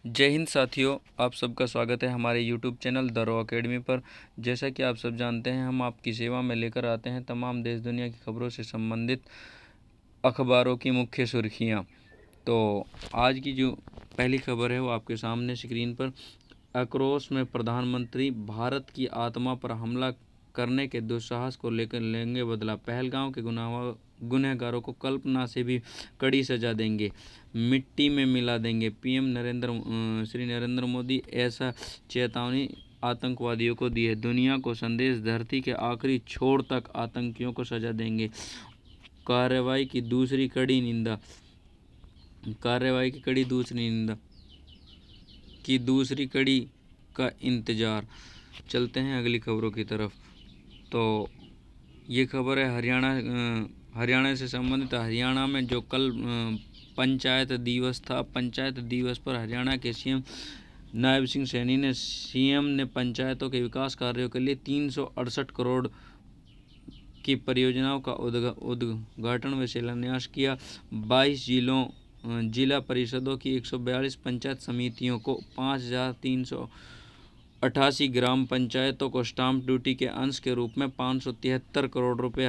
जय हिंद साथियों, आप सबका स्वागत है हमारे YouTube channel the raw academy पर। जैसा कि आप सब जानते हैं, हम आपकी सेवा में लेकर आते हैं तमाम देश दुनिया की खबरों से संबंधित अखबारों की मुख्य सुर्खियां। तो आज की जो पहली खबर है वो आपके सामने स्क्रीन पर। आक्रोश में प्रधानमंत्री, भारत की आत्मा पर हमला करने के दुस्साहस को लेकर लेंगे बदला। पहलगाम के गुनहगारों को कल्पना से भी कड़ी सजा देंगे, मिट्टी में मिला देंगे। पीएम श्री नरेंद्र मोदी ऐसा चेतावनी आतंकवादियों को दी है। दुनिया को संदेश, धरती के आखिरी छोर तक आतंकियों को सजा देंगे। कार्रवाई की दूसरी कड़ी का इंतजार। चलते हैं अगली खबरों की तरफ। तो ये खबर है हरियाणा से संबंधित। हरियाणा में जो कल पंचायत दिवस था, पंचायत दिवस पर हरियाणा के सीएम नायब सिंह सैनी ने सीएम ने पंचायतों के विकास कार्यों के लिए 368 करोड़ की परियोजनाओं का उद्घाटन व शिलान्यास किया। 22 जिला परिषदों की 142 पंचायत समितियों को 5,388 ग्राम पंचायतों को स्टाम्प ड्यूटी के अंश के रूप में 573 करोड़ रुपये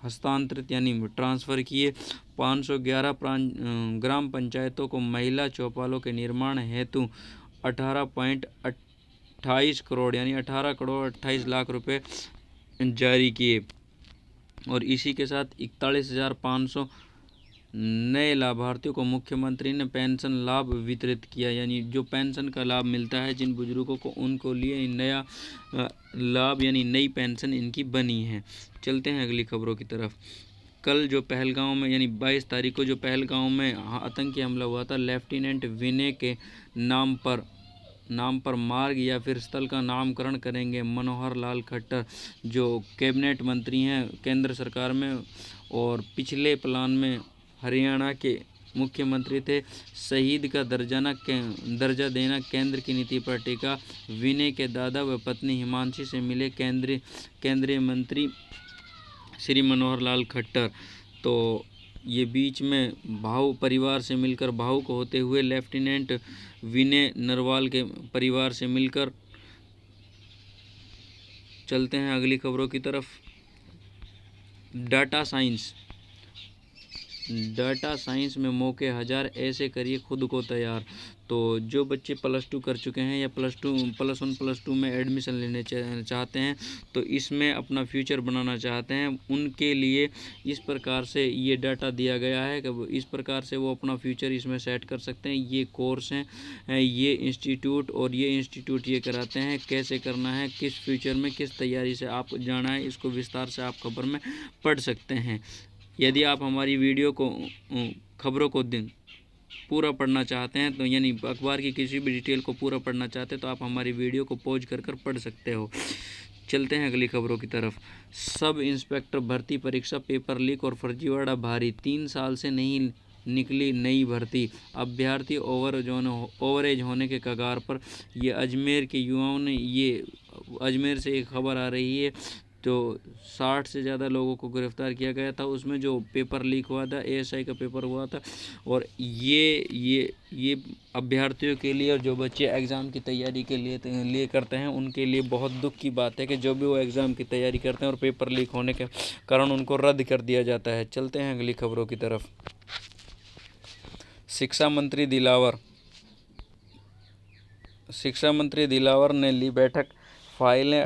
हस्तांतरित यानी ट्रांसफ़र किए। 511 ग्राम पंचायतों को महिला चौपालों के निर्माण हेतु 18.28 करोड़ यानी 18 करोड़ 28 लाख रुपए जारी किए। और इसी के साथ 41,500 नए लाभार्थियों को मुख्यमंत्री ने पेंशन लाभ वितरित किया। यानी जो पेंशन का लाभ मिलता है जिन बुजुर्गों को, उनको लिए नया लाभ यानी नई पेंशन इनकी बनी है। चलते हैं अगली खबरों की तरफ। कल जो पहलगाम में यानी 22 तारीख को जो पहलगाम में आतंकी हमला हुआ था, लेफ्टिनेंट विनय के नाम पर मार्ग या फिर स्थल का नामकरण करेंगे मनोहर लाल खट्टर, जो कैबिनेट मंत्री हैं केंद्र सरकार में और पिछले प्लान में हरियाणा के मुख्यमंत्री थे। शहीद का दर्जा देना केंद्र की नीति पर टिका। विनय के दादा व पत्नी हिमांशी से मिले केंद्रीय मंत्री श्री मनोहर लाल खट्टर। तो ये बीच में परिवार से मिलकर भावुक होते हुए लेफ्टिनेंट विनय नरवाल के परिवार से मिलकर। चलते हैं अगली खबरों की तरफ। डाटा साइंस में मौके हजार, ऐसे करिए खुद को तैयार। तो जो बच्चे +2 कर चुके हैं या +1 में एडमिशन लेने चाहते हैं, तो इसमें अपना फ्यूचर बनाना चाहते हैं, उनके लिए इस प्रकार से ये डाटा दिया गया है कि इस प्रकार से वो अपना फ्यूचर इसमें सेट कर सकते हैं। ये कोर्स हैं, ये इंस्टीट्यूट ये कराते हैं। कैसे करना है, किस फ्यूचर में किस तैयारी से आप जाना है, इसको विस्तार से आप खबर में पढ़ सकते हैं। यदि आप हमारी खबरों को पूरा पढ़ना चाहते हैं, तो यानी अखबार की किसी भी डिटेल को पूरा पढ़ना चाहते हैं, तो आप हमारी वीडियो को पॉज कर पढ़ सकते हो। चलते हैं अगली खबरों की तरफ। सब इंस्पेक्टर भर्ती परीक्षा पेपर लीक और फर्जीवाड़ा भारी, 3 साल से नहीं निकली नई भर्ती। अभ्यर्थी ओवरेज होने के कगार पर। ये अजमेर के युवाओं ने अजमेर से एक खबर आ रही है। तो 60 से ज़्यादा लोगों को गिरफ्तार किया गया था। उसमें जो पेपर लीक हुआ था, एएसआई का पेपर हुआ था। और ये अभ्यर्थियों के लिए और जो बच्चे एग्ज़ाम की तैयारी के लिए करते हैं, उनके लिए बहुत दुख की बात है कि जो भी वो एग्ज़ाम की तैयारी करते हैं और पेपर लीक होने के कारण उनको रद्द कर दिया जाता है। चलते हैं अगली खबरों की तरफ। शिक्षा मंत्री दिलावर ने ली बैठक, फाइलें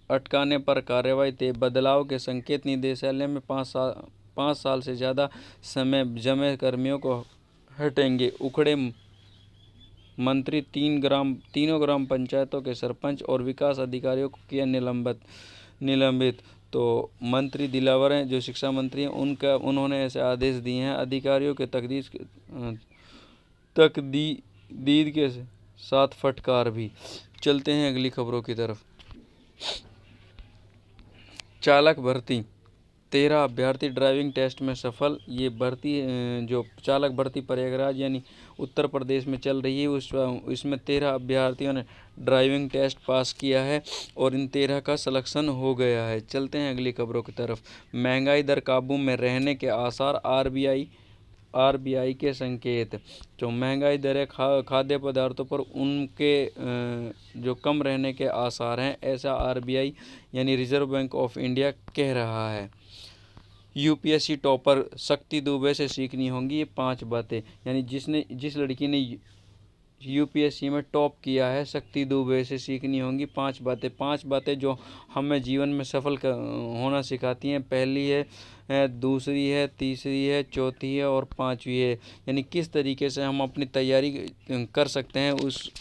अटकाने पर कार्रवाई तेज। बदलाव के संकेत। निदेशालय में 5 साल से ज़्यादा समय जमे कर्मियों को हटेंगे। उखड़े मंत्री। तीनों ग्राम पंचायतों के सरपंच और विकास अधिकारियों को किया निलंबित। तो मंत्री दिलावर हैं, जो शिक्षा मंत्री हैं, उन्होंने ऐसे आदेश दिए हैं। अधिकारियों के तकदीर के साथ फटकार भी। चलते हैं अगली खबरों की तरफ। चालक भर्ती, 13 अभ्यर्थी ड्राइविंग टेस्ट में सफल। ये भर्ती जो चालक भर्ती प्रयागराज यानी उत्तर प्रदेश में चल रही है, इसमें 13 अभ्यर्थियों ने ड्राइविंग टेस्ट पास किया है और इन 13 का सिलेक्शन हो गया है। चलते हैं अगली खबरों की तरफ। महंगाई दर काबू में रहने के आसार। आरबीआई के संकेत। जो महंगाई दरें खाद्य पदार्थों पर उनके जो कम रहने के आसार हैं, ऐसा आरबीआई यानी रिजर्व बैंक ऑफ इंडिया कह रहा है। यूपीएससी टॉपर शक्ति दुबे से सीखनी होंगी ये 5 बातें, यानी जिस लड़की ने यूपीएससी में टॉप किया है, शक्ति दुबे से सीखनी होंगी 5 बातें। 5 बातें जो हमें जीवन में सफल होना सिखाती हैं। पहली है, दूसरी है, तीसरी है, चौथी है और 5वीं है। यानी किस तरीके से हम अपनी तैयारी कर सकते हैं,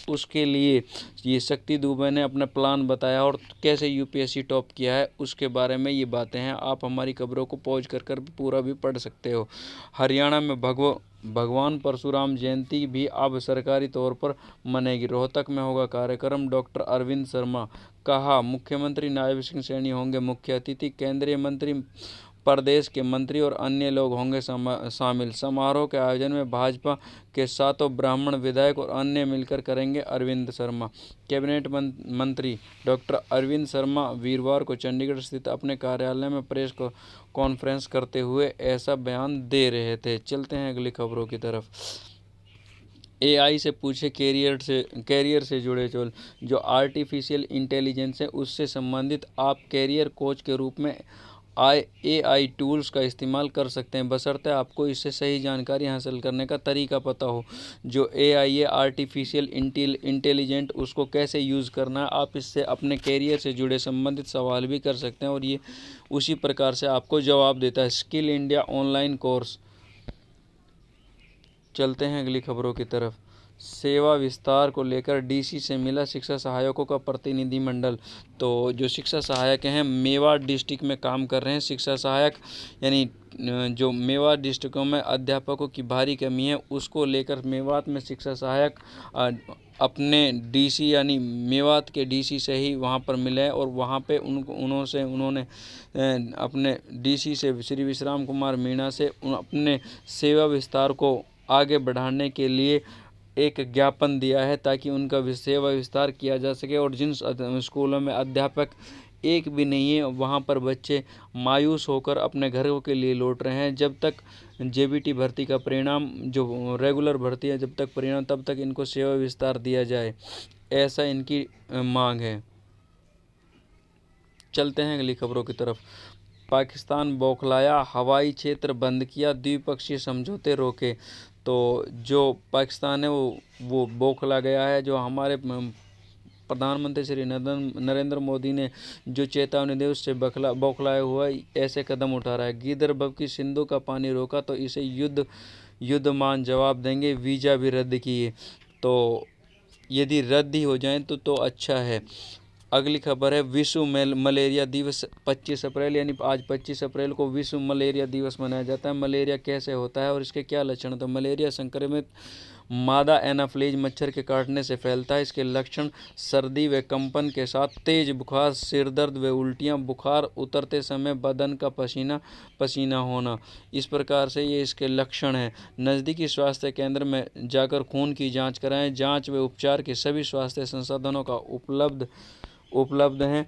उसके लिए ये शक्ति दुबे ने अपना प्लान बताया और कैसे यूपीएससी टॉप किया है उसके बारे में ये बातें हैं। आप हमारी खबरों को पॉज कर पूरा भी पढ़ सकते हो। हरियाणा में भगवान परशुराम जयंती भी अब सरकारी तौर पर मनेगी। रोहतक में होगा कार्यक्रम। डॉक्टर अरविंद शर्मा कहा, मुख्यमंत्री नायब सिंह सैनी होंगे मुख्य अतिथि। केंद्रीय मंत्री, प्रदेश के मंत्री और अन्य लोग होंगे शामिल। समारोह के आयोजन में भाजपा के 7 ब्राह्मण विधायक और अन्य मिलकर करेंगे। अरविंद शर्मा कैबिनेट मंत्री डॉक्टर अरविंद शर्मा वीरवार को चंडीगढ़ स्थित अपने कार्यालय में प्रेस कॉन्फ्रेंस करते हुए ऐसा बयान दे रहे थे। चलते हैं अगली खबरों की तरफ। एआई से पूछे कैरियर से जुड़े जो आर्टिफिशियल इंटेलिजेंस है उससे संबंधित आप कैरियर कोच के रूप में एआई टूल्स का इस्तेमाल कर सकते हैं, बशर्ते आपको इससे सही जानकारी हासिल करने का तरीका पता हो। जो एआई है आर्टिफिशियल इंटेलिजेंट, उसको कैसे यूज़ करना है, आप इससे अपने कैरियर से जुड़े संबंधित सवाल भी कर सकते हैं और ये उसी प्रकार से आपको जवाब देता है। Skill India online course. चलते हैं अगली खबरों की तरफ। सेवा विस्तार को लेकर डीसी से मिला शिक्षा सहायकों का प्रतिनिधिमंडल। तो जो शिक्षा सहायक हैं, मेवात डिस्ट्रिक्ट में काम कर रहे हैं शिक्षा सहायक, यानी जो मेवात डिस्ट्रिक्टों में अध्यापकों की भारी कमी है, उसको लेकर मेवात में शिक्षा सहायक अपने डीसी यानी मेवात के डीसी से ही वहाँ पर मिले और वहाँ पे उन्होंने अपने डीसी से श्री विश्राम कुमार मीणा से अपने सेवा विस्तार को आगे बढ़ाने के लिए एक ज्ञापन दिया है ताकि उनका सेवा विस्तार किया जा सके। और जिन स्कूलों में अध्यापक एक भी नहीं है, वहाँ पर बच्चे मायूस होकर अपने घरों के लिए लौट रहे हैं। जब तक जेबीटी भर्ती का परिणाम, जो रेगुलर भर्ती है, जब तक परिणाम, तब तक इनको सेवा विस्तार दिया जाए, ऐसा इनकी मांग है। चलते हैं अगली खबरों की तरफ। पाकिस्तान बौखलाया, हवाई क्षेत्र बंद किया, द्विपक्षीय समझौते रोके। तो जो पाकिस्तान है वो बौखला गया है। जो हमारे प्रधानमंत्री श्री नरेंद्र मोदी ने जो चेतावनी दी उससे बौखलाया हुआ ऐसे कदम उठा रहा है। गीदरबब की सिंधु का पानी रोका तो इसे युद्धमान जवाब देंगे। वीज़ा भी रद्द किए, तो यदि रद्द ही हो जाए तो अच्छा है। अगली खबर है, विश्व मलेरिया दिवस 25 अप्रैल, यानी आज 25 अप्रैल को विश्व मलेरिया दिवस मनाया जाता है। मलेरिया कैसे होता है और इसके क्या लक्षण हैं? तो मलेरिया संक्रमित मादा एनाफ्लीज मच्छर के काटने से फैलता है। इसके लक्षण सर्दी व कंपन के साथ तेज बुखार, सिर दर्द व उल्टियाँ, बुखार उतरते समय बदन का पसीना पसीना होना, इस प्रकार से ये इसके लक्षण हैं। नज़दीकी स्वास्थ्य केंद्र में जाकर खून की जांच कराएं। जांच व उपचार के सभी स्वास्थ्य संसाधनों का उपलब्ध हैं।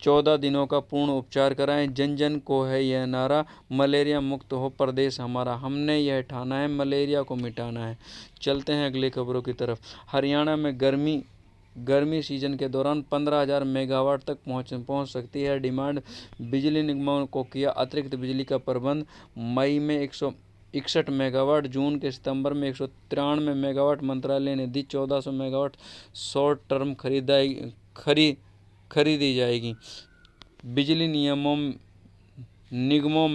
14 दिनों का पूर्ण उपचार कराएं। जन जन को है यह नारा, मलेरिया मुक्त हो प्रदेश हमारा, हमने यह ठाना है, मलेरिया को मिटाना है। चलते हैं अगली खबरों की तरफ। हरियाणा में गर्मी सीजन के दौरान 15,000 मेगावाट तक पहुंच सकती है डिमांड। बिजली निगमों को किया अतिरिक्त बिजली का प्रबंध। मई में 161 मेगावाट, जून के सितंबर में 193 मेगावाट मंत्रालय ने दी। 1400 मेगावाट शॉर्ट टर्म खरीदी जाएगी। बिजली निगमों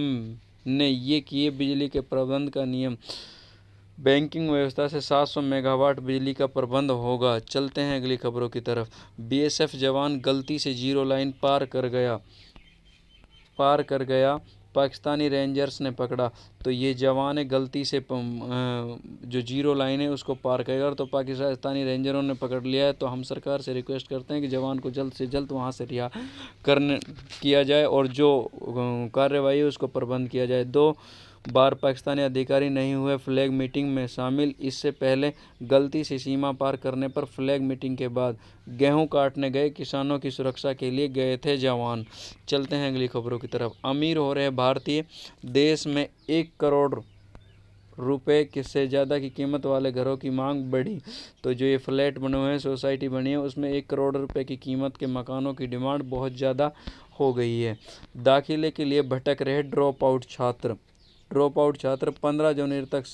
ने ये किए बिजली के प्रबंध का नियम। बैंकिंग व्यवस्था से 700 मेगावाट बिजली का प्रबंध होगा। चलते हैं अगली खबरों की तरफ। बीएसएफ जवान गलती से जीरो लाइन पार कर गया, पाकिस्तानी रेंजर्स ने पकड़ा। तो ये जवान है गलती से जो जीरो लाइन है उसको पार करेगा तो पाकिस्तानी रेंजरों ने पकड़ लिया है। तो हम सरकार से रिक्वेस्ट करते हैं कि जवान को जल्द से जल्द वहाँ से रिहा किया जाए और जो कार्रवाई है उसको प्रबंध किया जाए। 2 बार पाकिस्तानी अधिकारी नहीं हुए फ्लैग मीटिंग में शामिल। इससे पहले गलती से सीमा पार करने पर फ्लैग मीटिंग के बाद गेहूं काटने गए किसानों की सुरक्षा के लिए गए थे जवान। चलते हैं अगली खबरों की तरफ। अमीर हो रहे भारतीय, देश में 1 करोड़ रुपए से ज़्यादा की कीमत वाले घरों की मांग बढ़ी। तो जो ये फ्लैट बने हुए हैं, सोसाइटी बनी है, उसमें 1 करोड़ रुपए की कीमत के मकानों की डिमांड बहुत ज़्यादा हो गई है। दाखिले के लिए भटक रहे ड्रॉप आउट छात्र 15 जनवरी तक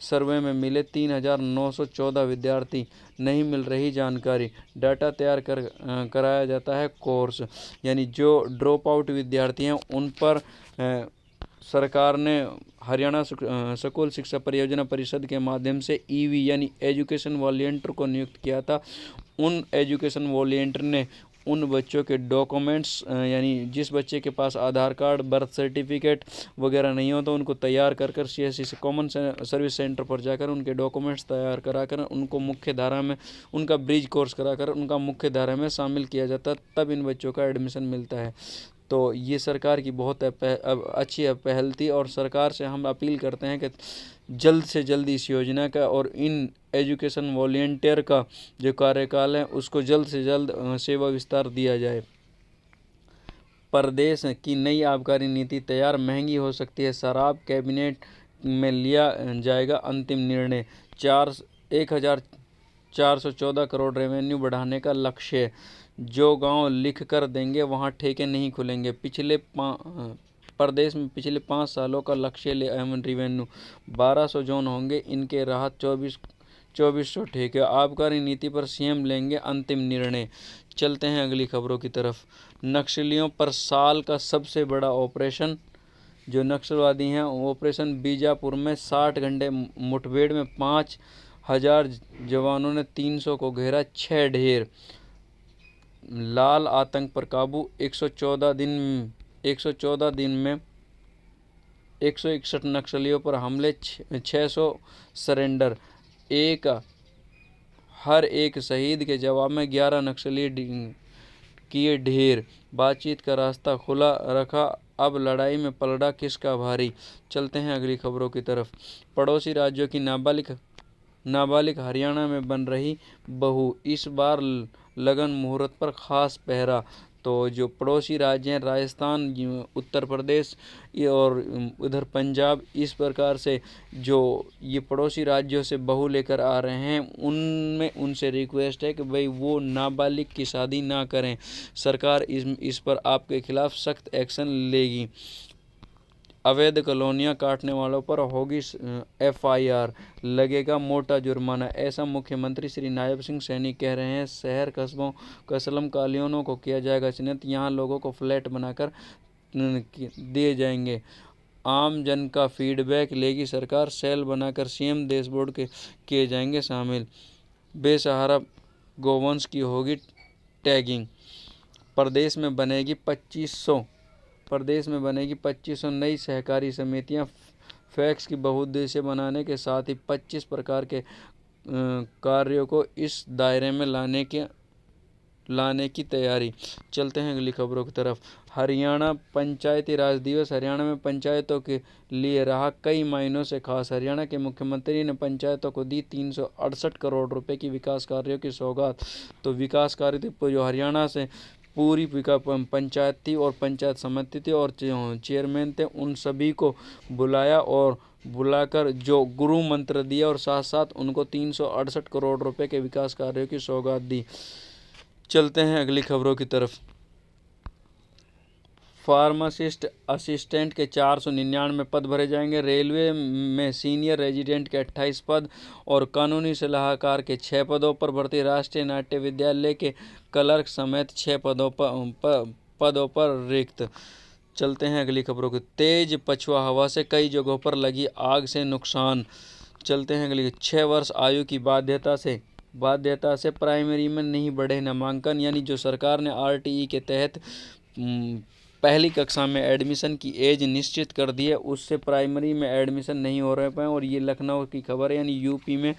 सर्वे में मिले 3,914 विद्यार्थी। नहीं मिल रही जानकारी, डाटा तैयार कराया जाता है कोर्स। यानी जो ड्रॉप आउट विद्यार्थी हैं उन पर सरकार ने हरियाणा स्कूल शिक्षा परियोजना परिषद के माध्यम से ईवी यानी एजुकेशन वॉलंटियर को नियुक्त किया था। उन एजुकेशन वॉलंटियर ने उन बच्चों के डॉक्यूमेंट्स यानी जिस बच्चे के पास आधार कार्ड, बर्थ सर्टिफिकेट वगैरह नहीं हो तो उनको तैयार कर CSC से कॉमन सर्विस सेंटर पर जाकर उनके डॉक्यूमेंट्स तैयार कराकर उनको मुख्य धारा में उनका ब्रिज कोर्स कराकर उनका मुख्य धारा में शामिल किया जाता, तब इन बच्चों का एडमिशन मिलता है। तो ये सरकार की बहुत अच्छी पहल थी और सरकार से हम अपील करते हैं कि जल्द से जल्द इस योजना का और इन एजुकेशन वॉलंटियर का जो कार्यकाल है उसको जल्द से जल्द सेवा विस्तार दिया जाए। प्रदेश की नई आबकारी नीति तैयार, महंगी हो सकती है शराब, कैबिनेट में लिया जाएगा अंतिम निर्णय। 1,414 करोड़ रेवेन्यू बढ़ाने का लक्ष्य। जो गांव लिख कर देंगे वहां ठेके नहीं खुलेंगे। प्रदेश में पिछले 5 सालों का लक्ष्य रेवेन्यू 1200 जोन होंगे, इनके राहत 2400 ठेके। आबकारी नीति पर सीएम लेंगे अंतिम निर्णय। चलते हैं अगली खबरों की तरफ। नक्सलियों पर साल का सबसे बड़ा ऑपरेशन, जो नक्सलवादी हैं, ऑपरेशन बीजापुर में 60 घंटे मुठभेड़ में 5,000 जवानों ने 300 को घेरा, 6 ढेर। लाल आतंक पर काबू। 114 दिन में 161 नक्सलियों पर हमले, 600 सरेंडर। हर एक शहीद के जवाब में 11 नक्सली किए ढेर। बातचीत का रास्ता खुला रखा, अब लड़ाई में पलड़ा किसका भारी। चलते हैं अगली खबरों की तरफ। पड़ोसी राज्यों की नाबालिग हरियाणा में बन रही बहू, इस बार लगन मुहूर्त पर खास पहरा। तो जो पड़ोसी राज्य हैं, राजस्थान, उत्तर प्रदेश और उधर पंजाब, इस प्रकार से जो ये पड़ोसी राज्यों से बहू लेकर आ रहे हैं, उनमें उनसे रिक्वेस्ट है कि भाई वो नाबालिग की शादी ना करें। सरकार इस पर आपके खिलाफ सख्त एक्शन लेगी। अवैध कॉलोनियां काटने वालों पर होगी FIR, लगेगा मोटा जुर्माना, ऐसा मुख्यमंत्री श्री नायब सिंह सैनी कह रहे हैं। शहर कस्बों कसलम कॉलोनियों को किया जाएगा चिन्हित, यहाँ लोगों को फ्लैट बनाकर दिए जाएंगे। आम जन का फीडबैक लेगी सरकार, सेल बनाकर CM डैशबोर्ड के किए जाएंगे शामिल। बेसहारा गोवंश की होगी टैगिंग। प्रदेश में बनेगी 2500 नई सहकारी समितियां। फैक्स की बहुउद्देशीय बनाने के साथ ही 25 प्रकार के कार्यों को इस दायरे में लाने की तैयारी। चलते हैं अगली खबरों की तरफ। हरियाणा पंचायती राज दिवस, हरियाणा में पंचायतों के लिए रहा कई महीनों से खास। हरियाणा के मुख्यमंत्री ने पंचायतों को दी 368 करोड़ रुपए की विकास कार्यों की सौगात। तो विकास कार्य जो हरियाणा से पूरी पंचायत थी और पंचायत समिति थी और चेयरमैन थे, उन सभी को बुलाकर जो गुरु मंत्र दिया और साथ साथ उनको 368 करोड़ रुपए के विकास कार्यों की सौगात दी। चलते हैं अगली खबरों की तरफ। फार्मासिस्ट असिस्टेंट के 499 पद भरे जाएंगे। रेलवे में सीनियर रेजिडेंट के 28 पद और कानूनी सलाहकार के 6 पदों पर भर्ती। राष्ट्रीय नाट्य विद्यालय के क्लर्क समेत 6 पदों पर रिक्त। चलते हैं अगली खबरों की। तेज पछुआ हवा से कई जगहों पर लगी आग से नुकसान। चलते हैं अगली। 6 वर्ष आयु की बाध्यता से प्राइमरी में नहीं बढ़े नामांकन, यानी जो सरकार ने RTE के तहत पहली कक्षा में एडमिशन की एज निश्चित कर दी है, उससे प्राइमरी में एडमिशन नहीं हो रहे पाए। और ये लखनऊ की खबर है, यानी UP में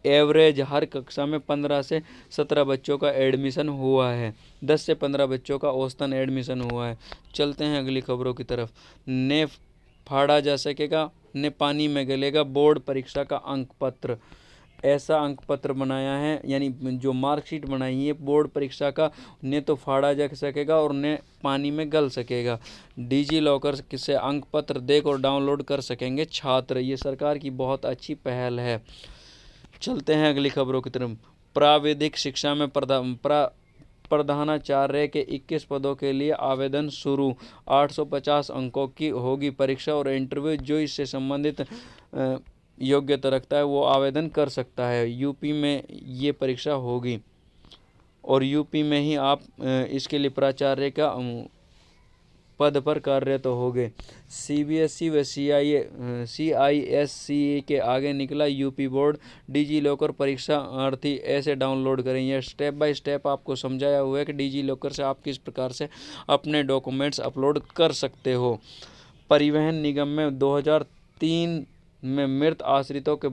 एवरेज हर कक्षा में 15 से 17 बच्चों का एडमिशन हुआ है, 10 से 15 बच्चों का औसतन एडमिशन हुआ है। चलते हैं अगली खबरों की तरफ। ने फाड़ा जा सकेगा, ने पानी में गलेगा बोर्ड परीक्षा का अंक पत्र। ऐसा अंक पत्र बनाया है, यानी जो मार्कशीट बनाई है बोर्ड परीक्षा का, न तो फाड़ा जा सकेगा और न पानी में गल सकेगा। डिजी लॉकर से अंक पत्र देख और डाउनलोड कर सकेंगे छात्र। ये सरकार की बहुत अच्छी पहल है। चलते हैं अगली खबरों की तरफ। प्राविधिक शिक्षा में प्रधानाचार्य के 21 पदों के लिए आवेदन शुरू। 850 अंकों की होगी परीक्षा और इंटरव्यू। जो इससे संबंधित योग्यता रखता है वो आवेदन कर सकता है। यूपी में ये परीक्षा होगी और यूपी में ही आप इसके लिए प्राचार्य का पद पर कार्यरत होंगे। सीबीएसई व सीआईएससीई के आगे निकला यूपी बोर्ड। डिजी लॉकर परीक्षार्थी ऐसे डाउनलोड करें। यह स्टेप बाय स्टेप आपको समझाया हुआ है कि डिजी लॉकर से आप किस प्रकार से अपने डॉक्यूमेंट्स अपलोड कर सकते हो। परिवहन निगम में 2003 में मृत आश्रितों के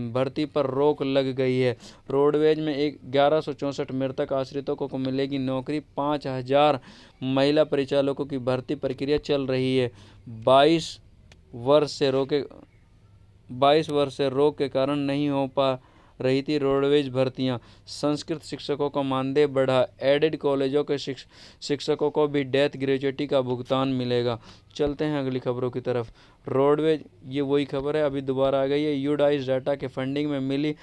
भर्ती पर रोक लग गई है। रोडवेज में 1164 मृतक आश्रितों को मिलेगी नौकरी। 5000 महिला परिचालकों की भर्ती प्रक्रिया चल रही है। 22 वर्ष से रोक के कारण नहीं हो पा रही थी रोडवेज भर्तियां। संस्कृत शिक्षकों का मानदेय बढ़ा। एडेड कॉलेजों के शिक्षकों को भी डेथ ग्रेजुएटी का भुगतान मिलेगा। चलते हैं अगली खबरों की तरफ। रोडवेज, ये वही खबर है, अभी दोबारा आ गई है। यूडाइस डाटा के फंडिंग में मिली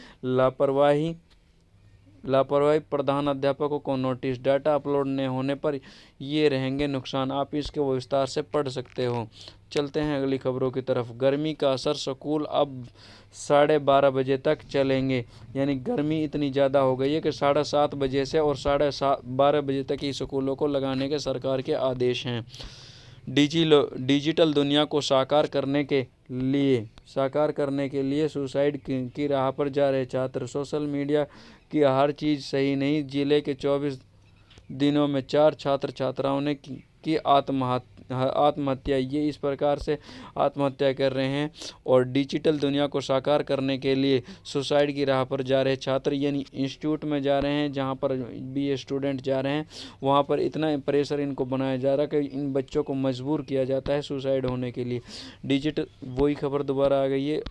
लापरवाही प्रधान अध्यापकों को नोटिस। डाटा अपलोड न होने पर ये रहेंगे नुकसान। आप इसके विस्तार से पढ़ सकते हो। चलते हैं अगली खबरों की तरफ। गर्मी का असर, स्कूल अब 12:30 बजे तक चलेंगे। यानी गर्मी इतनी ज़्यादा हो गई है कि 7:30 बजे से और 12:30 बजे तक ही स्कूलों को लगाने के सरकार के आदेश हैं। डिजिटल दुनिया को साकार करने के लिए सुसाइड की राह पर जा रहे छात्र। सोशल मीडिया की हर चीज़ सही नहीं। जिले के 24 दिनों में 4 छात्र छात्राओं ने की आत्महत्या। ये इस प्रकार से आत्महत्या कर रहे हैं और डिजिटल दुनिया को साकार करने के लिए सुसाइड की राह पर जा रहे छात्र, यानी इंस्टीट्यूट में जा रहे हैं जहाँ पर भी स्टूडेंट जा रहे हैं, वहाँ पर इतना प्रेशर इनको बनाया जा रहा है कि इन बच्चों को मजबूर किया जाता है सुसाइड होने के लिए। डिजिटल, वही खबर दोबारा आ गई है।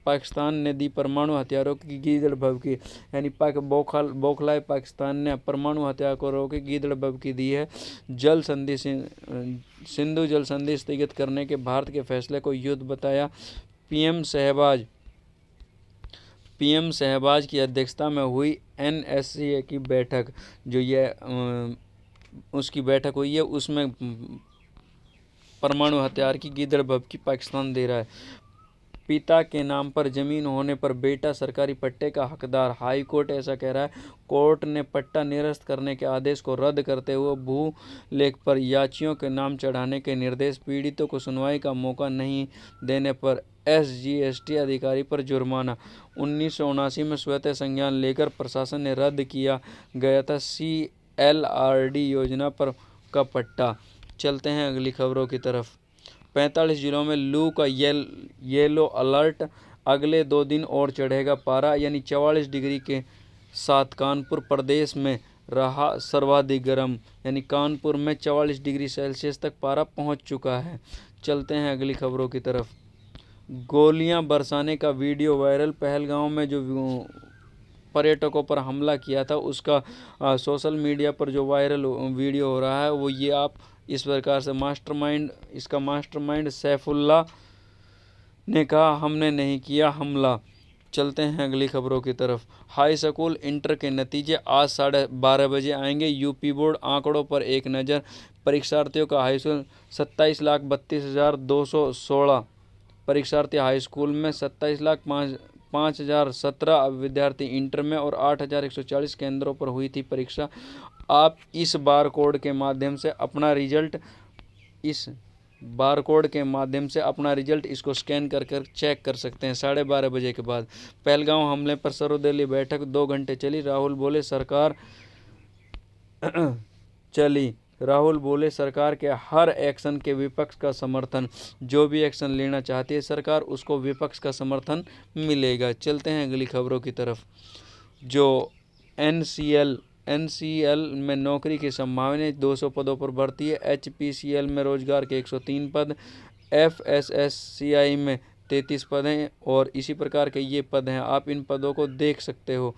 पाकिस्तान ने दी परमाणु हथियारों की गीदड़ भभकी। यानी बौखलाए पाकिस्तान ने परमाणु हथियारों की गीदड़ भभकी दी है। सिंधु जल संधि स्थगित करने के भारत के फैसले को युद्ध बताया। पीएम शहबाज की अध्यक्षता में हुई एनएससी की बैठक, जो ये उसकी बैठक हुई है, उसमें परमाणु हथियार की गीदड़ भभकी पाकिस्तान दे रहा है। पिता के नाम पर जमीन होने पर बेटा सरकारी पट्टे का हकदार। हाई कोर्ट ऐसा कह रहा है। कोर्ट ने पट्टा निरस्त करने के आदेश को रद्द करते हुए भू लेख पर याचियों के नाम चढ़ाने के निर्देश। पीड़ितों को सुनवाई का मौका नहीं देने पर एसजीएसटी अधिकारी पर जुर्माना। 1979 में स्वतः संज्ञान लेकर प्रशासन ने रद्द किया गया था CLRD योजना पर का पट्टा। चलते हैं अगली खबरों की तरफ। 45 जिलों में लू का येलो अलर्ट। अगले 2 दिन और चढ़ेगा पारा, यानी 44 डिग्री के साथ कानपुर प्रदेश में रहा सर्वाधिक गर्म। यानी कानपुर में 44 डिग्री सेल्सियस तक पारा पहुंच चुका है। चलते हैं अगली खबरों की तरफ। गोलियां बरसाने का वीडियो वायरल। पहलगांव में जो पर्यटकों पर हमला किया था उसका सोशल मीडिया पर जो वायरल वीडियो हो रहा है वो ये आप इस प्रकार से मास्टरमाइंड सैफुल्ला ने कहा, हमने नहीं किया हमला। चलते हैं अगली खबरों की तरफ। हाई स्कूल इंटर के नतीजे आज 12:30 बजे आएंगे। यूपी बोर्ड आंकड़ों पर एक नज़र। परीक्षार्थियों का हाई स्कूल 27,32,216 परीक्षार्थी हाई स्कूल में, 27,05,017 विद्यार्थी इंटर में और 8,140 केंद्रों पर हुई थी परीक्षा। आप इस बार कोड के माध्यम से अपना रिजल्ट इसको स्कैन कर चेक कर सकते हैं। 12:30 बजे के बाद पहलगांव हमले पर सर्वदलीय बैठक 2 घंटे चली। राहुल बोले सरकार के हर एक्शन के विपक्ष का समर्थन। जो भी एक्शन लेना चाहती है सरकार उसको विपक्ष का समर्थन मिलेगा। चलते हैं अगली खबरों की तरफ। जो NCL में नौकरी की संभावना 200 पदों पर भर्ती है। HPCL में रोजगार के 103 पद। FSSCI में 33 पद हैं और इसी प्रकार के ये पद हैं, आप इन पदों को देख सकते हो।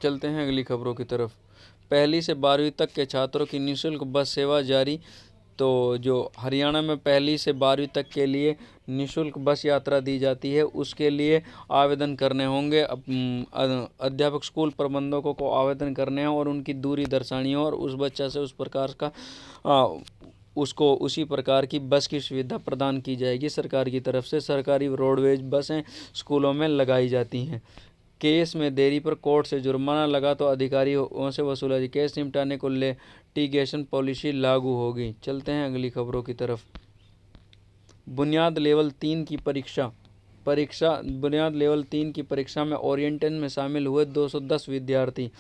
चलते हैं अगली खबरों की तरफ। पहली से 12वीं तक के छात्रों की निःशुल्क बस सेवा जारी। तो जो हरियाणा में पहली से 12वीं तक के लिए निःशुल्क बस यात्रा दी जाती है, उसके लिए आवेदन करने होंगे। अध्यापक स्कूल प्रबंधकों को आवेदन करने हैं और उनकी दूरी दर्शानी है और उस बच्चा से उस प्रकार का उसको उसी प्रकार की बस की सुविधा प्रदान की जाएगी सरकार की तरफ से। सरकारी रोडवेज बसें स्कूलों में लगाई जाती हैं। केस में देरी पर कोर्ट से जुर्माना लगा तो अधिकारियों से वसूला जाए। केस निपटाने को लिटिगेशन पॉलिसी लागू होगी। चलते हैं अगली खबरों की तरफ। बुनियाद लेवल 3 की बुनियाद लेवल 3 की परीक्षा में ओरिएंटेशन में शामिल हुए 210 विद्यार्थी।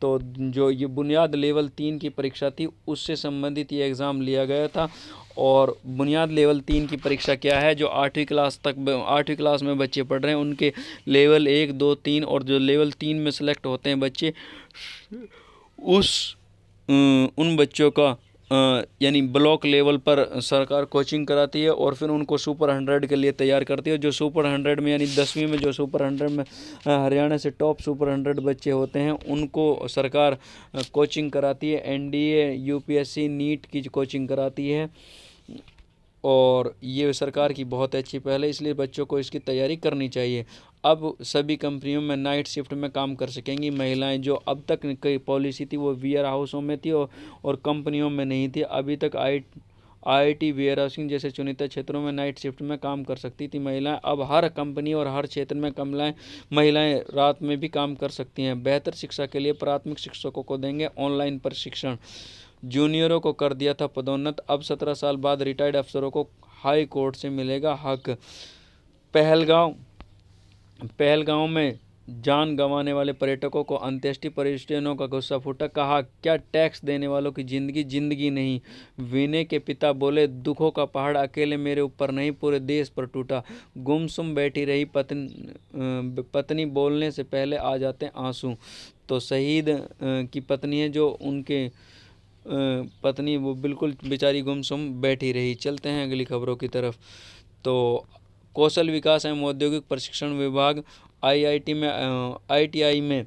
तो जो ये बुनियाद लेवल 3 की परीक्षा थी, उससे संबंधित ये एग्ज़ाम लिया गया था। और बुनियाद लेवल 3 की परीक्षा क्या है, जो 8वीं क्लास में बच्चे पढ़ रहे हैं, उनके लेवल 1, 2, 3 और जो लेवल 3 में सेलेक्ट होते हैं बच्चे, उन बच्चों का यानी ब्लॉक लेवल पर सरकार कोचिंग कराती है और फिर उनको सुपर 100 के लिए तैयार करती है। जो सुपर 100 में यानी 10वीं में जो सुपर 100 में हरियाणा से टॉप सुपर 100 बच्चे होते हैं, उनको सरकार कोचिंग कराती है। एनडीए, यूपीएससी, नीट की कोचिंग कराती है और ये सरकार की बहुत अच्छी पहल है, इसलिए बच्चों को इसकी तैयारी करनी चाहिए। अब सभी कंपनियों में नाइट शिफ्ट में काम कर सकेंगी महिलाएं। जो अब तक कई पॉलिसी थी वो वेयर हाउसों में थी और कंपनियों में नहीं थी। अभी तक आईटी वेयर हाउसिंग जैसे चुनिंदा क्षेत्रों में नाइट शिफ्ट में काम कर सकती थी महिलाएं। अब हर कंपनी और हर क्षेत्र में महिलाएं रात में भी काम कर सकती हैं। बेहतर शिक्षा के लिए प्राथमिक शिक्षकों को देंगे ऑनलाइन प्रशिक्षण। जूनियरों को कर दिया था पदोन्नत। अब 17 साल बाद रिटायर्ड अफसरों को हाई कोर्ट से मिलेगा हक। पहलगांव में जान गंवाने वाले पर्यटकों को अंत्येष्टि परिजनों का गुस्सा फूटा। कहा, क्या टैक्स देने वालों की जिंदगी नहीं। विनय के पिता बोले, दुखों का पहाड़ अकेले मेरे ऊपर नहीं पूरे देश पर टूटा। गुमसुम बैठी रही पत्नी बोलने से पहले आ जाते आंसू। तो शहीद की पत्नी है जो उनके पत्नी, वो बिल्कुल बेचारी गुमसुम बैठी रही। चलते हैं अगली खबरों की तरफ। तो कौशल विकास एवं औद्योगिक प्रशिक्षण विभाग आईटीआई में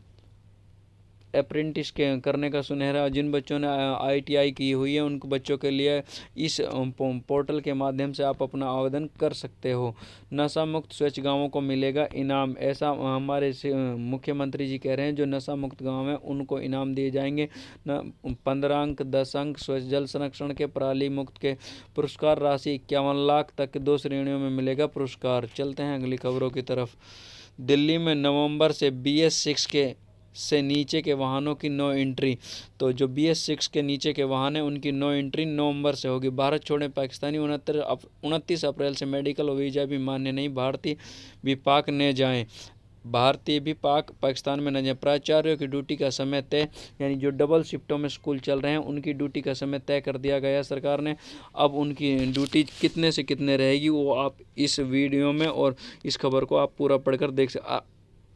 अप्रेंटिस करने का सुनहरा। जिन बच्चों ने आईटीआई की हुई है, उन बच्चों के लिए इस पोर्टल के माध्यम से आप अपना आवेदन कर सकते हो। नशा मुक्त स्वच्छ गांवों को मिलेगा इनाम, ऐसा हमारे मुख्यमंत्री जी कह रहे हैं। जो नशा मुक्त गांव हैं उनको इनाम दिए जाएंगे। 15 अंक, 10 अंक स्वच्छ जल संरक्षण के, पराली मुक्त के। पुरस्कार राशि 51 लाख तक के 2 श्रेणियों में मिलेगा पुरस्कार। चलते हैं अगली खबरों की तरफ। दिल्ली में नवंबर से BS6 से नीचे के वाहनों की नो एंट्री। तो जो BS6 के नीचे के वाहन हैं उनकी नो एंट्री नवंबर से होगी। भारत छोड़े पाकिस्तानी 29 अप्रैल से मेडिकल वीज़ा भी मान्य नहीं। भारतीय भी पाक न जाएं। पाकिस्तान में न जाए। प्राचार्यों की ड्यूटी का समय तय, यानी जो डबल शिफ्टों में स्कूल चल रहे हैं उनकी ड्यूटी का समय तय कर दिया गया सरकार ने। अब उनकी ड्यूटी कितने से कितने रहेगी वो आप इस वीडियो में और इस खबर को आप पूरा पढ़कर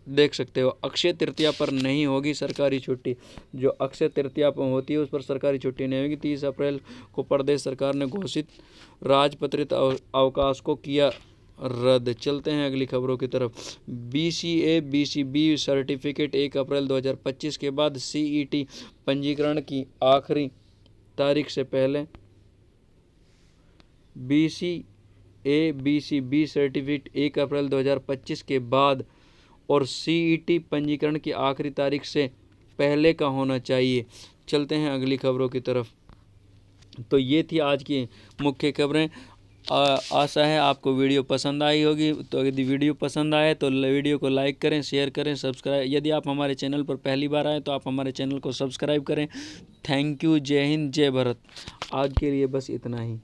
देख सकते हो। अक्षय तृतीया पर नहीं होगी सरकारी छुट्टी। जो अक्षय तृतीया पर होती है उस पर सरकारी छुट्टी नहीं होगी। 30 अप्रैल को प्रदेश सरकार ने घोषित राजपत्रित अवकाश को किया रद्द। चलते हैं अगली खबरों की तरफ। BCA BCB सर्टिफिकेट 1 अप्रैल 2025 के बाद CET पंजीकरण की आखिरी तारीख से पहले। BCA BCB सर्टिफिकेट 1 अप्रैल 2025 के बाद और CET पंजीकरण की आखिरी तारीख से पहले का होना चाहिए। चलते हैं अगली खबरों की तरफ। तो ये थी आज की मुख्य खबरें। आशा है आपको वीडियो पसंद आई होगी। तो यदि वीडियो पसंद आए तो वीडियो को लाइक करें, शेयर करें, सब्सक्राइब। यदि आप हमारे चैनल पर पहली बार आए तो आप हमारे चैनल को सब्सक्राइब करें। Thank you. जय हिंद, जय भारत। आज के लिए बस इतना ही।